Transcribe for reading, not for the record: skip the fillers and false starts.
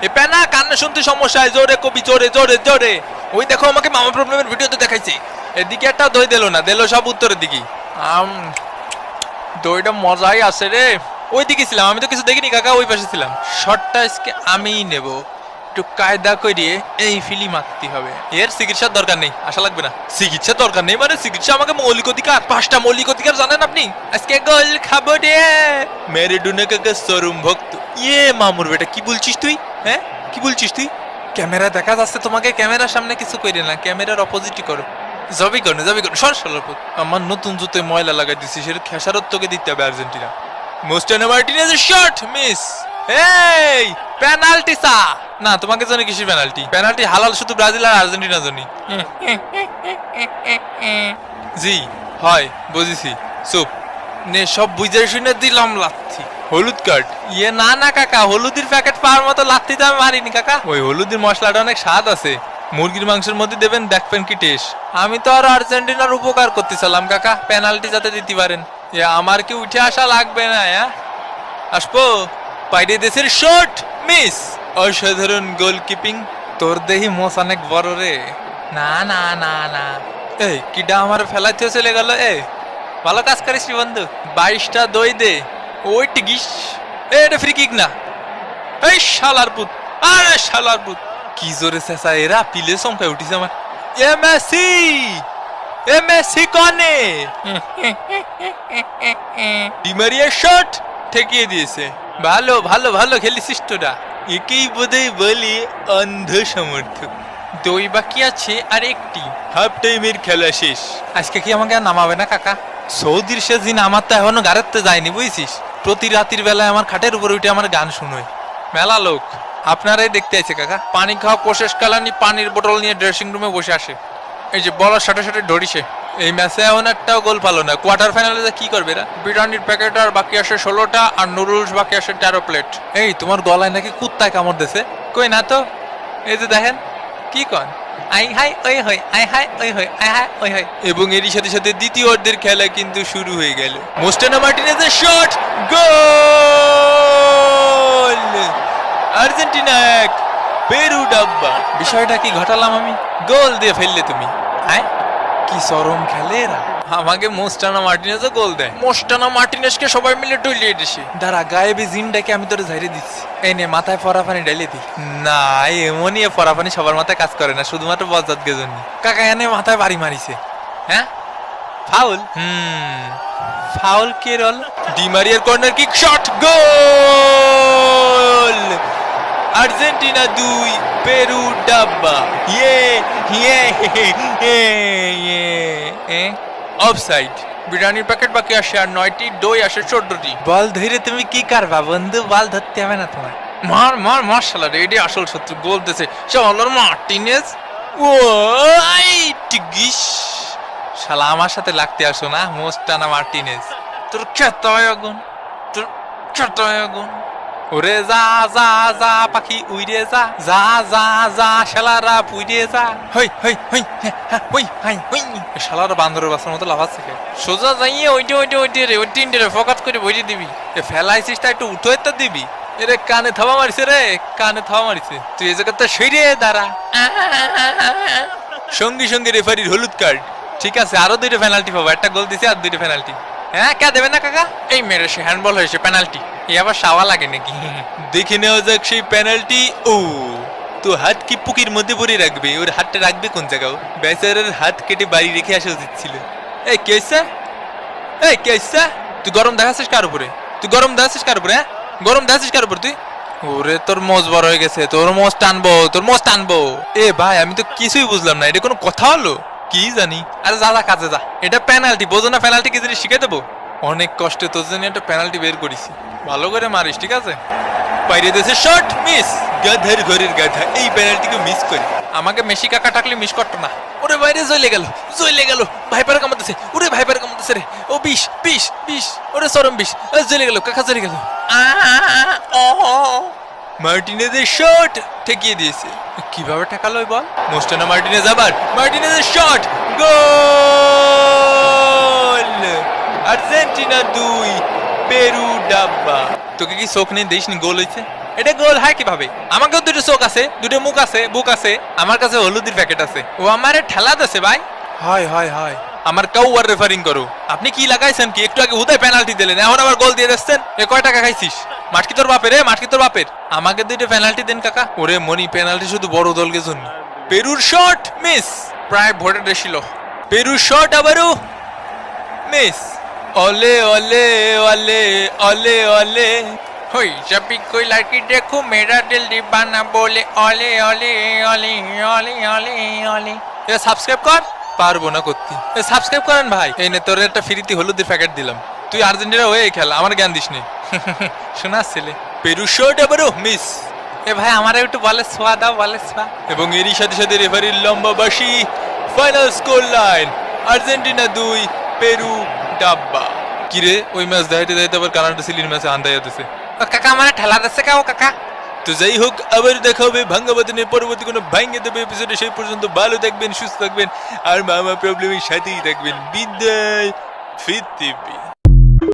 এ প্যানা কান্না শুনতে সমস্যা হয়, জোরে কবি, জোরে জোরে জোরে। ওই দেখো আমাকে মামা প্রবলেমের ভিডিওতে দেখাইছে, এদিকে একটা দই দিল না, দিল সব উত্তরের দিকে। দইটা মজাই আছে রে। ওই দিকে ছিলাম আমি, তো কিছু দেখিনি কাকা, ওই পাশে ছিলাম। শটটা আজকে আমিই নেব, একটু কায়দা করিয়ে এই ফিলি মারতে হবে। এর চিকিৎসার দরকার নেই, আশা লাগবে না। চিকিৎসার দরকার নেই মানে চিকিৎসা আমাকে মৌলিক অধিকার, 5টা মৌলিক অধিকার জানেন আপনি? আজকে গোল খাবো রে। মেরিডুনে কাকা চরম ভক্ত। ইয়ে মামুর বেটা, কি বলছিস তুই? হ্যাঁ কি বলছিস তুই? ক্যামেরা দেখা যাচ্ছে তোমাকে, ক্যামেরার সামনে কিছু কইরে না, ক্যামেরার অপোজিটই করো। যাবি করো সর সরপুত। আমার নতুন জুতে ময়লা লাগাই দিচ্ছি, সেটা খেসারত তোকে দিতে হবে আর্জেন্টিনা। মোস্টানো মার্টিনেজের শট মিস। এই পেনাল্টি সা না, তোমাকে জানি কিসের পেনাল্টি? পেনাল্টি হালাল শুধু ব্রাজিল আর আর্জেন্টিনার জন্য। জি হয় বুঝেছি, চুপ নে, সব বুঝে শুনে দিলাম লাথি। হলুদ কার্ড? ইয়ে না না কাকা, হলুদের প্যাকেট পাওয়ার মতো লাথি তো আমি মারিনি কাকা। ওই হলুদের মশলাটা অনেক স্বাদ আছে, মুরগির মাংসের মধ্যে দেবেন, দেখবেন কি টেস্ট। আমি তো আর আর্জেন্টিনার উপকার করতে চাইলাম কাকা, পেনাল্টি যাতে দিতে পারেন। আমার কি উঠে আসা লাগবে না? আসবো। বাইরে দেশের শট মিস। অসাধারণ গোলকিপিং। তোর দেহি মোস অনেক বড় রে। না না না না, এই কিডা আমার ফেলাইতে চলে গেল। ভালো কাজ করিস বন্ধু। 22টা দই দে। ওই টিকিস, এটা ফ্রি কিক না। এই শালার পুত, আরে শালার পুত, কি জোরে চেঁচা এরা, পিলে চমকায় উঠিছে আমার। মেসি কনে ডিমারিয়ার শট ঠেকিয়ে দিয়েছে। ভালো ভালো ভালো খেলিছিস তোরা, একেই বোধহয় বলি অন্ধ সমর্থক। দই বাকি আছে আর একটি, হাফ টাইমের খেলা শেষ। আজকে কি আমাকে আর নামাবে না কাকা? সৌদির সে দিন আমার তো এখনো গাড়িতে যায়নি বুঝছিস। প্রতি রাতের বেলায় আমার খাটের উপর উঠে আমার গান শুনোয় মেলা লোক। আপনারাই দেখতে আছে কাকা, পানি খাওয়া প্রশেষ কালানি পানির বোতল নিয়ে ড্রেসিং রুমে বসে আসে। এই যে বলার সাথে সাথে ধরিছে। এই ম্যাচে এমন একটাও গোল পালো না। কোয়ার্টার ফাইনালে কি করবে এরা? বিরিয়ানির প্যাকেট আর বাকি আসে 16টা, আর নুডলস বাকি আসে 13 প্লেট। এই তোমার গলায় নাকি কুত্তায় কামড় দিছে? কই না তো, এই যে দেখেন কি কন, আই হাই ওই হই, আই হাই ওই হই, আই হাই ওই হই। এবং এরই সাথে সাথে দ্বিতীয় অর্ধের খেলা কিন্তু শুরু হয়ে গেল। মোস্টানো মার্টিনেজের শট, গোল! আর্জেন্টিনা 1, পেরু ডাব্বা। বিষয়টা কি ঘটালাম আমি? গোল দিয়ে ফেললে তুমি। হ্যাঁ কি চরম খেলে এরা। আমাকে মোস্টানো মার্টিনেজও গোল দেয়। মোস্টানো মার্টিনেজকে সবাই মিলে ডলিয়ে দিছে। দাঁড়া, গায়েবি জিনটাকে আমি তোরে ঝাইরে দিচ্ছি। এই নে, মাথায় ফরা পানি ঢেলে দি। না, এমনই ফরা পানি সবার মাথায় কাজ করে না, শুধুমাত্র বজ্জাতকে জন্য। কাকা এনে মাথায় বাড়ি মারিছে। হ্যাঁ ফাউল? ফাউল কে রল? ডিমারিয়ার কর্নার কিক শট, গোল! আর্জেন্টিনা 2, পেরু ডাব্বা। অফসাইড। বিরিয়ানির প্যাকেট বাকি আসে আর 9টি, দই আসে 14টি। বল ধরে তুমি কি করবা বন্ধু? বল ধরতে হবে না তোমার। মার মার মার শালা রে, এডি আসল শত্রু। গোল দিয়েছে শালার মার্টিনেজ। ও টিগিস, শালা আমার সাথে লাগতে আসো না মোস্টানো মার্টিনেজ। তোর খেতে হয় আগুন, তোর খেতে হয় আগুন। ওরে যা যা যা পাখি উইরে যা, যা যা যা শালারা পুইরে যা। হই হই হই হই হাই হই। শালারা বান্দরের বাসার মতো লাফাচ্ছে কে? সোজা যাইয়ে ওইটে রে, ওই তিনটে রে ফোকাস করে বইরে দিবি। ফেলাইছিস তা একটু উঠে তো দিবি। এরে কানে থাবা মারিছে রে, কানে থাবা মারিছে। তুই এই জায়গাতে সইরে দাঁড়া। সঙ্গে সঙ্গে রেফারির হলুদ কার্ড। ঠিক আছে, আরো 2টা পেনাল্টি পাবো। একটা গোল দিছে আর 2টা পেনাল্টি। হ্যাঁ কে দেবে না কাকা? এই মেরে সে হ্যান্ডবল হয়েছে, পেনাল্টি। এই আবার সাওয়া লাগে নাকি? দেখে নেওয়া যাক সেই পেনাল্টি। ও তো হাত কি পুকির মধ্যে ভরে রাখবে? ওর হাতটা রাখবে কোন জায়গায়? বেচারের হাত কেটে বাড়ি রেখে আসা উচিত ছিল। এই কে আসছে? এই কে আসছে? তুই গরম দেখাচ্ছিস কার উপরে? তুই গরম দেখাচ্ছিস কার উপরে? গরম দেখাচ্ছিস কার উপর তুই? ওরে তোর মোজ বড় হয়ে গেছে, তোর মোজ টানবো, তোর মোজ টানবো। এ ভাই আমি তো কিছুই বুঝলাম না, এটা কোনো কথা হলো? কি জানি। আরে যা যা কাজে যা, এটা পেনাল্টি বোঝো না? পেনাল্টি কি জিনিস শিখে দেবো? অনেক কষ্টে তোর জন্য একটা পেনাল্টি বের করেছি, ভালো করে মারিস ঠিক আছে? বাইরে দেশে শট মিস। গাধার ঘরের গাধা এই পেনাল্টিকে মিস করি। আমাকে মেসি কাকা টাকলে মিস করতো না। ওরে বাইরে জ্বলে গেল, জ্বলে গেল। ভাইপারে কামড়তেছে, ওরে ভাইপারে কামড়তেছে রে। ও বিষ বিষ বিষ, ওরে চরম বিষ। জ্বলে গেল কাকা, জ্বলে গেল। মার্টিনেজের শট ঠেকিয়ে দিয়েছে। কিভাবে ঠেকালো বল? মোস্টানো মার্টিনেজ, আবার মার্টিনেজের শট, গোল! আর্জেন্টিনা 2, পেরু ডাব্বা। তোকে কি চোখ নেই দেখিসনি গোল হয়েছে? এটা গোল হয় কিভাবে? আমাকেও দুটো চোখ আছে, দুটো মুখ আছে, বুক আছে, আমার কাছে হলুদের প্যাকেট আছে। ও আমারে ঠেলা দিছে ভাই। হয় হয় হয়, আমার কাউয়ার রেফারিং করো। আপনি কি লাগাইছেন কি? একটু আগে হুদায় পেনাল্টি দিলেন, এখন আবার গোল দিয়ে দিচ্ছেন। এ কয় টাকা খাইছিস? মাঠ কি তোর বাপের? মাঠ কি তোর বাপের? আমাকে দুইটা পেনাল্টি দেন কাকা। ওরে মনি, পেনাল্টি শুধু বড় দলকে জন্য। পেরুর শট মিস, প্রায় ভোটে ছিল। পেরুর শট আবারও মিস। ওলে ওলে ওলে ওলে ওলে হই জবি কোই লড়কি দেখো মেরা দিল দিবানা বলে ওলে ওলে ওলে ওলে ওলে ওলে। এ সাবস্ক্রাইব কর। পারবো না করতে। এ সাবস্ক্রাইব করেন ভাই। এই নে তোর একটা ফ্রিতে হলুদের প্যাকেট দিলাম। তুই আর্জেন্টিনা হয়ে খেল, আমার জ্ঞান দিস নি। শোনাস ছেলে। পেরু শট আবারও মিস। এ ভাই আমার একটু বলে ছোঁয়া দাও, বলে ছোঁয়া। এবং এরই সাথে সাথে রেফারির লম্বা বাঁশি। Final score line Argentina 2 Peru ডাব্বা। কিরে ওই ম্যাচ দাইতে দাইতে আবার কানাডা সিলির ম্যাচে আন্দাই হতেছে। কাকা মানে ঠেলা দিচ্ছে কাও কাকা। তো যাই হোক, আবার দেখা হবে ভাঙ্গা বাদনের পরবর্তী কোনো ভাঙ্গে দেবে এপিসোডে। সেই পর্যন্ত ভালো থাকবেন, সুস্থ থাকবেন, আর মামা প্রবলেমের সাথেই থাকবেন। বিদায় ফিরতিবি।